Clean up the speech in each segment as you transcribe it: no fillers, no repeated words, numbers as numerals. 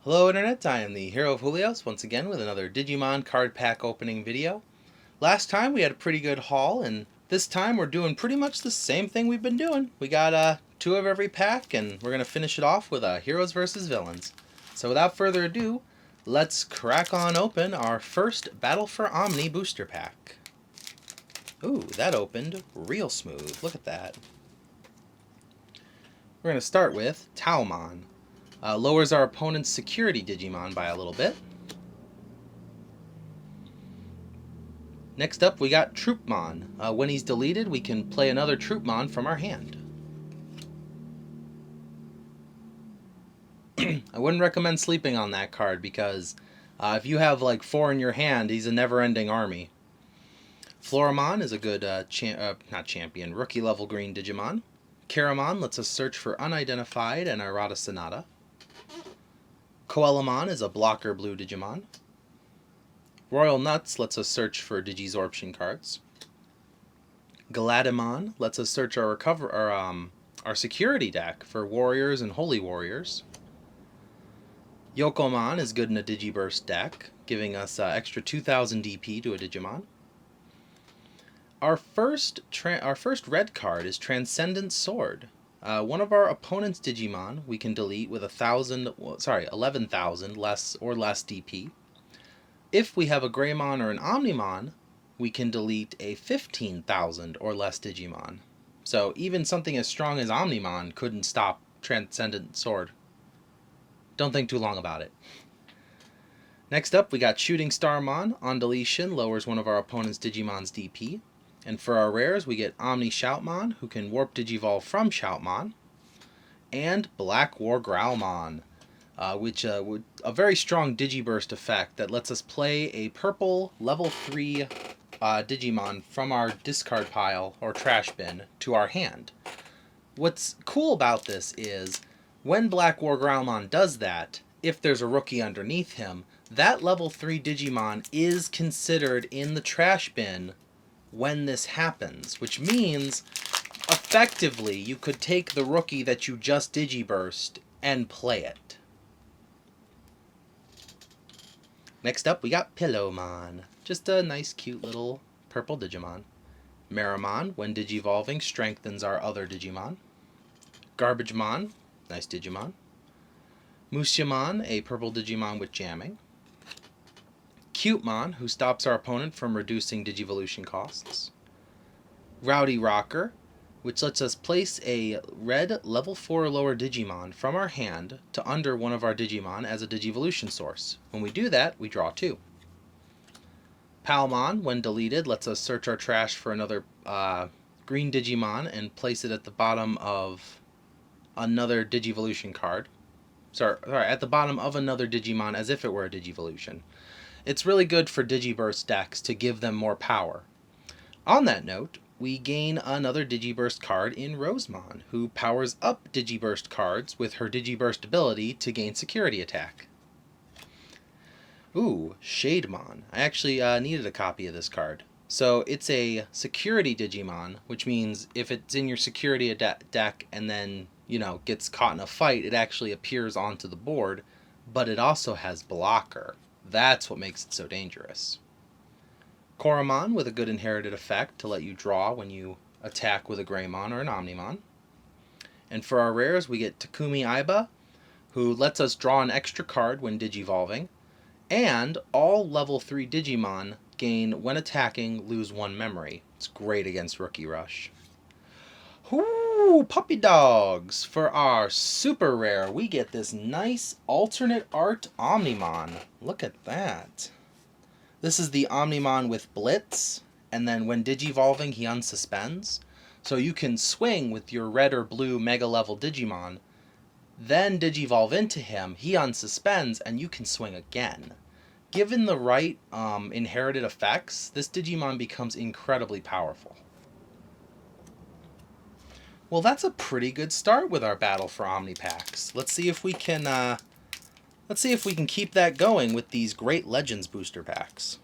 Hello Internet, I am the Hero of Julios, once again with another Digimon card pack opening video. Last time we had a pretty good haul, and this time we're doing pretty much the same thing we've been doing. We got two of every pack, and we're going to finish it off with Heroes vs. Villains. So without further ado, let's crack on open our first Battle for Omni booster pack. Ooh, that opened real smooth. Look at that. We're going to start with Taomon. Lowers our opponent's security Digimon by a little bit. Next up we got Troopmon. When he's deleted, we can play another Troopmon from our hand. I wouldn't recommend sleeping on that card because if you have like 4 in your hand, he's a never-ending army. Floramon is a good rookie level green Digimon. Karamon lets us search for Unidentified and Irata Sonata. Koelamon is a blocker blue Digimon. Royal Nuts lets us search for Digizorption cards. Galadimon lets us search our security deck for Warriors and Holy Warriors. Yokomon is good in a Digiburst deck, giving us extra 2000 DP to a Digimon. Our first red card is Transcendent Sword. One of our opponent's Digimon we can delete with 11,000 less DP. If we have a Greymon or an Omnimon, we can delete a 15,000 or less Digimon. So even something as strong as Omnimon couldn't stop Transcendent Sword. Don't think too long about it. Next up, we got Shooting Starmon. On deletion, lowers one of our opponent's Digimon's DP. And for our rares, we get Omni Shoutmon, who can warp Digivolve from Shoutmon, and Black War Growlmon, which a very strong Digiburst effect that lets us play a purple level 3 Digimon from our discard pile or trash bin to our hand. What's cool about this is when Black War Growlmon does that, if there's a rookie underneath him, that level 3 Digimon is considered in the trash bin when this happens, which means effectively you could take the rookie that you just Digiburst and play it. Next up we got Pillowmon, just a nice cute little purple Digimon. Meramon, when Digivolving, strengthens our other Digimon. Garbagemon, nice Digimon. Musyamon, a purple Digimon with jamming. Cutemon, who stops our opponent from reducing Digivolution costs. Rowdy Rocker, which lets us place a red level 4 or lower Digimon from our hand to under one of our Digimon as a Digivolution source. When we do that, we draw 2. Palmon, when deleted, lets us search our trash for another green Digimon and place it at the bottom of another Digivolution card. At the bottom of another Digimon as if it were a Digivolution. It's really good for Digiburst decks to give them more power. On that note, we gain another Digiburst card in Rosemon, who powers up Digiburst cards with her Digiburst ability to gain security attack. Ooh, Shademon. I actually needed a copy of this card. So it's a security Digimon, which means if it's in your security deck and then, gets caught in a fight, it actually appears onto the board, but it also has blocker. That's what makes it so dangerous. Koromon with a good inherited effect to let you draw when you attack with a Greymon or an Omnimon. And for our rares, we get Takumi Aiba, who lets us draw an extra card when Digivolving, and all level 3 Digimon gain, when attacking, lose 1 memory. It's great against Rookie Rush. Ooh, puppy dogs! For our super rare, we get this nice alternate art Omnimon. Look at that. This is the Omnimon with Blitz, and then when Digivolving, he unsuspends. So you can swing with your red or blue mega level Digimon, then Digivolve into him, he unsuspends, and you can swing again. Given the right inherited effects, this Digimon becomes incredibly powerful. Well, that's a pretty good start with our Battle for Omni packs. Let's see if we can keep that going with these Great Legends booster packs.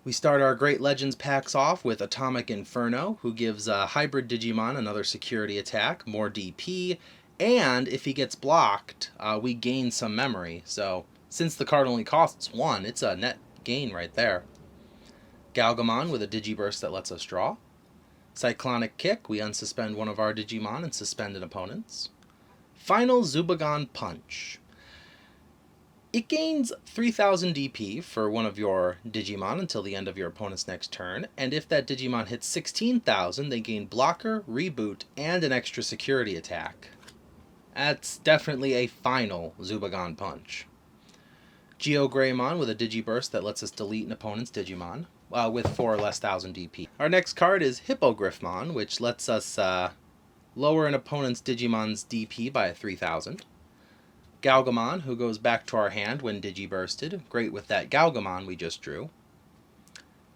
We start our Great Legends packs off with Atomic Inferno, who gives Hybrid Digimon another security attack, more DP, And if he gets blocked, we gain some memory. So since the card only costs 1, it's a net gain right there. Galgamon with a Digiburst that lets us draw. Cyclonic Kick, we unsuspend one of our Digimon and suspend an opponent's. Final Zubagon Punch. It gains 3000 DP for one of your Digimon until the end of your opponent's next turn, and if that Digimon hits 16,000, they gain Blocker, Reboot, and an extra security attack. That's definitely a final Zubagon Punch. Geogreymon with a Digiburst that lets us delete an opponent's Digimon, with 4 or less thousand DP. Our next card is Hippogriffmon, which lets us lower an opponent's Digimon's DP by 3000. Galgamon, who goes back to our hand when Digibursted. Great with that Galgamon we just drew.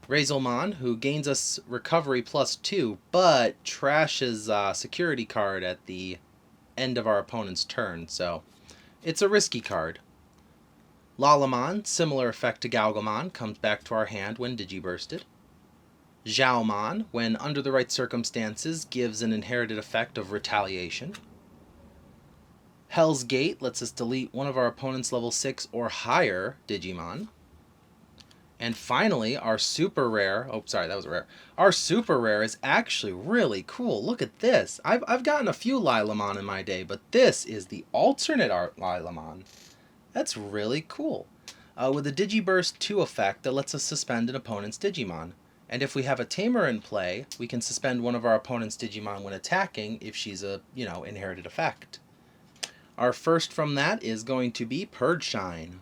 Razelmon, who gains us recovery +2, but trashes security card at the end of our opponent's turn, so it's a risky card. Lalamon, similar effect to Galgamon, comes back to our hand when Digibursted. Xiaomon, when under the right circumstances, gives an inherited effect of retaliation. Hell's Gate lets us delete one of our opponent's level 6 or higher Digimon. And finally, our super rare, our super rare is actually really cool. Look at this. I've gotten a few Lilamon in my day, but this is the alternate art Lilamon. That's really cool. With a Digiburst 2 effect that lets us suspend an opponent's Digimon. And if we have a Tamer in play, we can suspend one of our opponent's Digimon when attacking if she's a, inherited effect. Our first from that is going to be Purge Shine,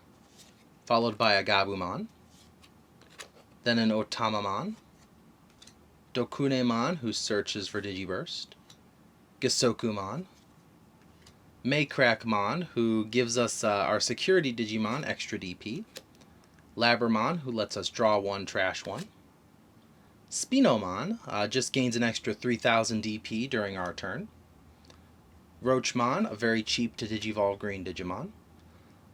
followed by a Gabumon, then an Otamamon, Dokunemon, who searches for Digiburst, Gisokumon, Maycrackmon, who gives us our security Digimon extra DP, Labramon, who lets us draw 1, trash 1, Spinomon, just gains an extra 3000 DP during our turn, Roachmon, a very cheap to Digivolve green Digimon.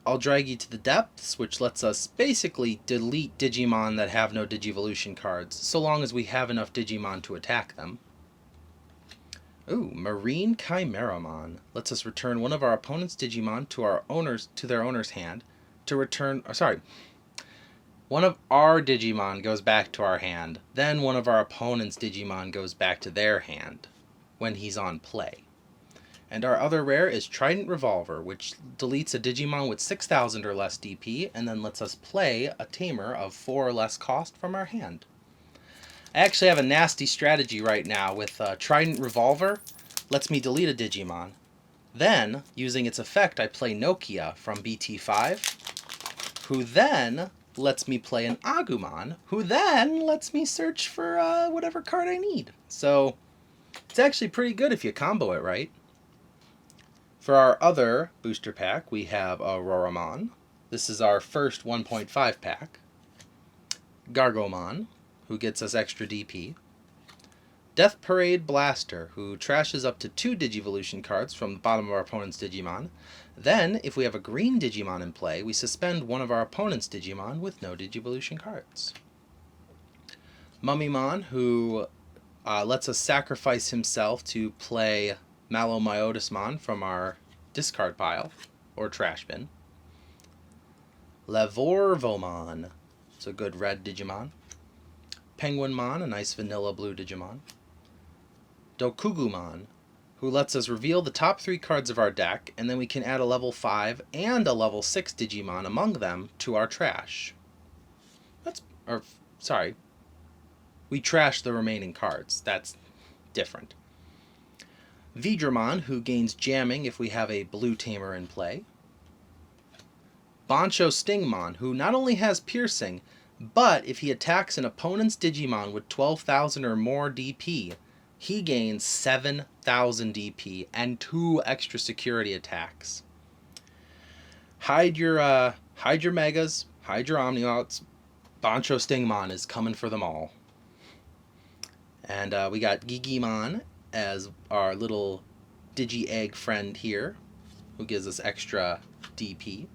I'll drag you to the depths, which lets us basically delete Digimon that have no Digivolution cards, so long as we have enough Digimon to attack them. Ooh, Marine Chimeramon lets us return one of our opponent's Digimon to their owner's hand to return. One of our Digimon goes back to our hand, then one of our opponent's Digimon goes back to their hand when he's on play. And our other rare is Trident Revolver, which deletes a Digimon with 6,000 or less DP, and then lets us play a Tamer of 4 or less cost from our hand. I actually have a nasty strategy right now with Trident Revolver. Lets me delete a Digimon. Then, using its effect, I play Nokia from BT5, who then lets me play an Agumon, who then lets me search for whatever card I need. So, it's actually pretty good if you combo it right. For our other booster pack, we have Auroramon. This is our first 1.5 pack. Gargomon, who gets us extra DP. Death Parade Blaster, who trashes up to 2 Digivolution cards from the bottom of our opponent's Digimon. Then, if we have a green Digimon in play, we suspend one of our opponent's Digimon with no Digivolution cards. Mummymon, who lets us sacrifice himself to play Malomyotismon from our discard pile, or trash bin. Levorvomon, it's a good red Digimon. Penguinmon, a nice vanilla blue Digimon. Dokugumon, who lets us reveal the top 3 cards of our deck, and then we can add a level 5 and a level 6 Digimon among them to our trash. We trash the remaining cards. That's different. Vidramon, who gains jamming if we have a blue Tamer in play. Bancho Stingmon, who not only has piercing, but if he attacks an opponent's Digimon with 12,000 or more DP, he gains 7,000 DP and 2 extra security attacks. Hide your Megas, hide your Omniots. Bancho Stingmon is coming for them all. And we got Gigimon as our little Digi-Egg friend here, who gives us extra DP.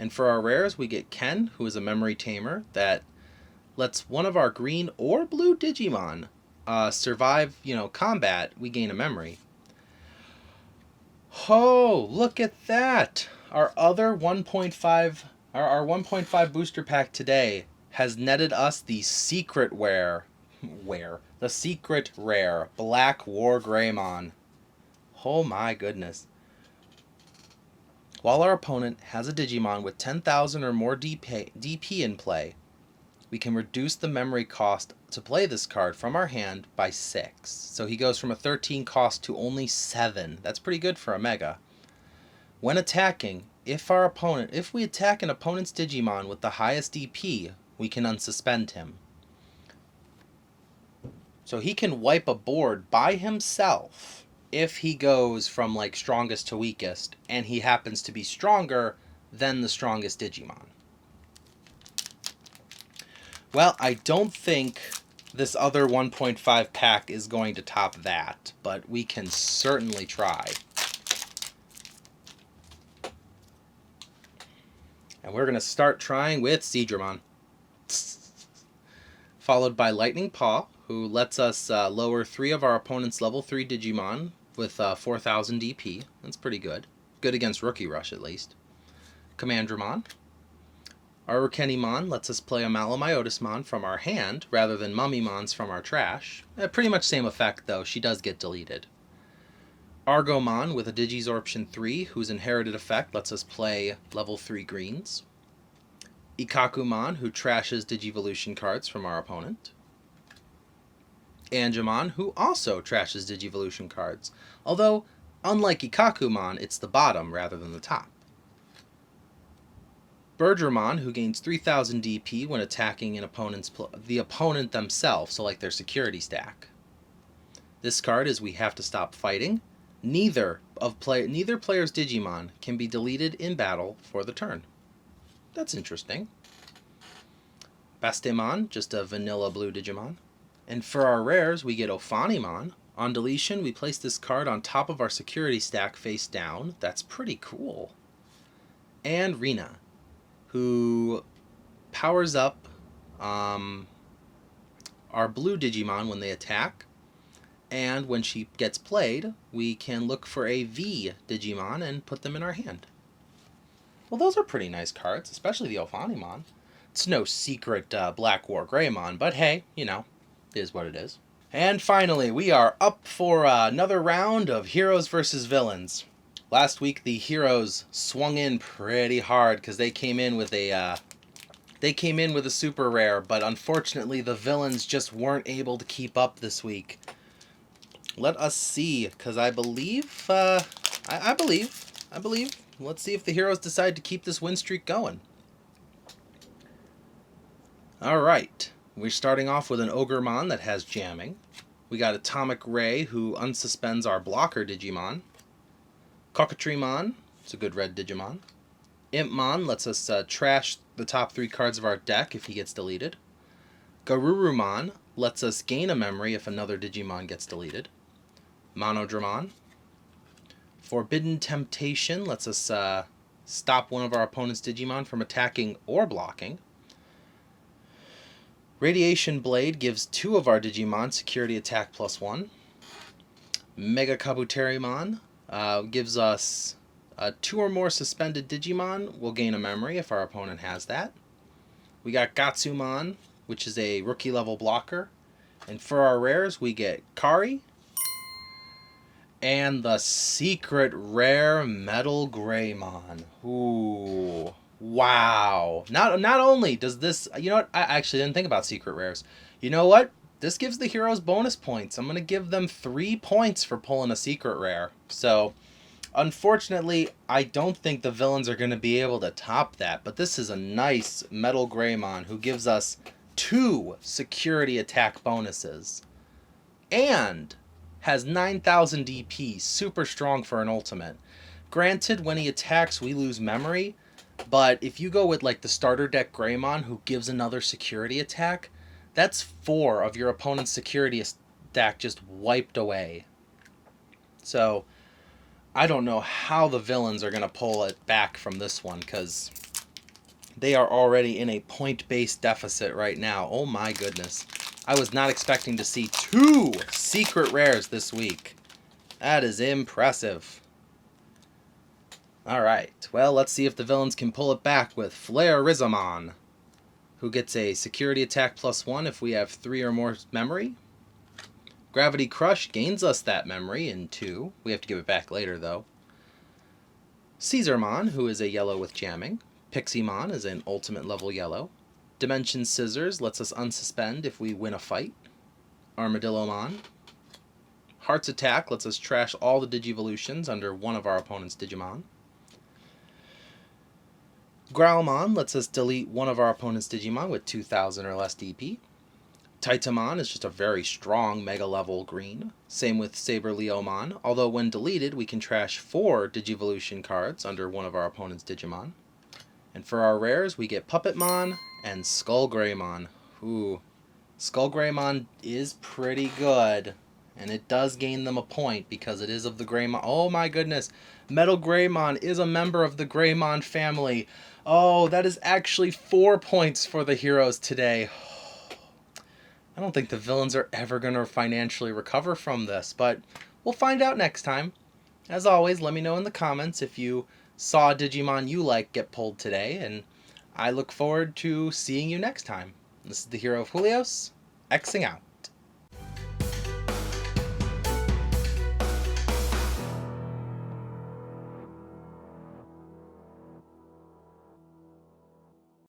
And for our rares, we get Ken, who is a memory tamer that lets one of our green or blue Digimon survive, combat. We gain a memory. Oh, look at that! Our other 1.5, our 1.5 booster pack today has netted us the secret the secret rare Black War Greymon. Oh my goodness. While our opponent has a Digimon with 10,000 or more DP in play, we can reduce the memory cost to play this card from our hand by 6. So he goes from a 13 cost to only 7. That's pretty good for a Mega. When attacking, if we attack an opponent's Digimon with the highest DP, we can unsuspend him. So he can wipe a board by himself if he goes from like strongest to weakest, and he happens to be stronger than the strongest Digimon. Well, I don't think this other 1.5 pack is going to top that, but we can certainly try. And we're going to start trying with Seadramon. Followed by Lightning Paw, who lets us lower 3 of our opponent's level 3 Digimon with 4,000 DP. That's pretty good. Good against Rookie Rush, at least. Commandramon. Arukennimon lets us play a Malamyotismon from our hand, rather than Mummymons from our trash. Pretty much same effect, though. She does get deleted. Argomon with a Digisorption 3, whose inherited effect lets us play level 3 greens. Ikakumon, who trashes Digivolution cards from our opponent. Angemon, who also trashes Digivolution cards, although, unlike Ikakumon, it's the bottom rather than the top. Birdramon, who gains 3,000 DP when attacking the opponent themselves, so like their security stack. This card is We Have to Stop Fighting. Neither player's Digimon can be deleted in battle for the turn. That's interesting. Bastemon, just a vanilla blue Digimon. And for our rares, we get Ophanimon. On deletion, we place this card on top of our security stack face down. That's pretty cool. And Rina, who powers up our blue Digimon when they attack. And when she gets played, we can look for a V Digimon and put them in our hand. Well, those are pretty nice cards, especially the Ophanimon. It's no secret Black War Greymon, but hey, you know, it is what it is. And finally, we are up for another round of Heroes versus Villains. Last week, the Heroes swung in pretty hard because they came in with a super rare, but unfortunately, the Villains just weren't able to keep up this week. Let us see, because I believe. Let's see if the Heroes decide to keep this win streak going. Alright, we're starting off with an Ogremon that has jamming. We got Atomic Ray, who unsuspends our blocker Digimon. Cockatreemon, it's a good red Digimon. Impmon lets us trash the top 3 cards of our deck if he gets deleted. Garurumon lets us gain a memory if another Digimon gets deleted. Monodramon. Forbidden Temptation lets us stop one of our opponent's Digimon from attacking or blocking. Radiation Blade gives 2 of our Digimon security attack +1. Mega Kabuterimon gives us 2 or more suspended Digimon will gain a memory if our opponent has that. We got Gatsumon, which is a rookie level blocker. And for our rares, we get Kari and the secret rare Metal Greymon. Ooh. Wow. Not only does this... You know what? I actually didn't think about secret rares. You know what? This gives the Heroes bonus points. I'm going to give them 3 points for pulling a secret rare. So, unfortunately, I don't think the Villains are going to be able to top that. But this is a nice Metal Greymon who gives us 2 security attack bonuses. And has 9,000 DP. Super strong for an ultimate. Granted, when he attacks, we lose memory. But if you go with like the starter deck Greymon who gives another security attack, that's 4 of your opponent's security stack just wiped away. So I don't know how the Villains are going to pull it back from this one, because they are already in a point-based deficit right now. Oh my goodness. I was not expecting to see 2 secret rares this week. That is impressive. Alright, well, let's see if the villains can pull it back with Flare-Rizamon, who gets a security attack +1 if we have 3 or more memory. Gravity Crush gains us that memory in 2. We have to give it back later, though. Caesarmon, who is a yellow with jamming. Pixiemon is an ultimate level yellow. Dimension Scissors lets us unsuspend if we win a fight. Armadillomon. Heart's Attack lets us trash all the Digivolutions under one of our opponent's Digimon. Growlmon lets us delete one of our opponent's Digimon with 2,000 or less DP. Titamon is just a very strong Mega level green. Same with Saberleomon, although when deleted we can trash 4 Digivolution cards under one of our opponent's Digimon. And for our rares we get Puppetmon and Skullgreymon. Ooh, Skullgreymon is pretty good, and it does gain them a point because it is of the Greymon. Oh my goodness, Metal Greymon is a member of the Greymon family. Oh, that is actually 4 points for the heroes today. I don't think the villains are ever going to financially recover from this, but we'll find out next time. As always, let me know in the comments if you saw a Digimon you like get pulled today, and I look forward to seeing you next time. This is the Hero of Julios, Xing out.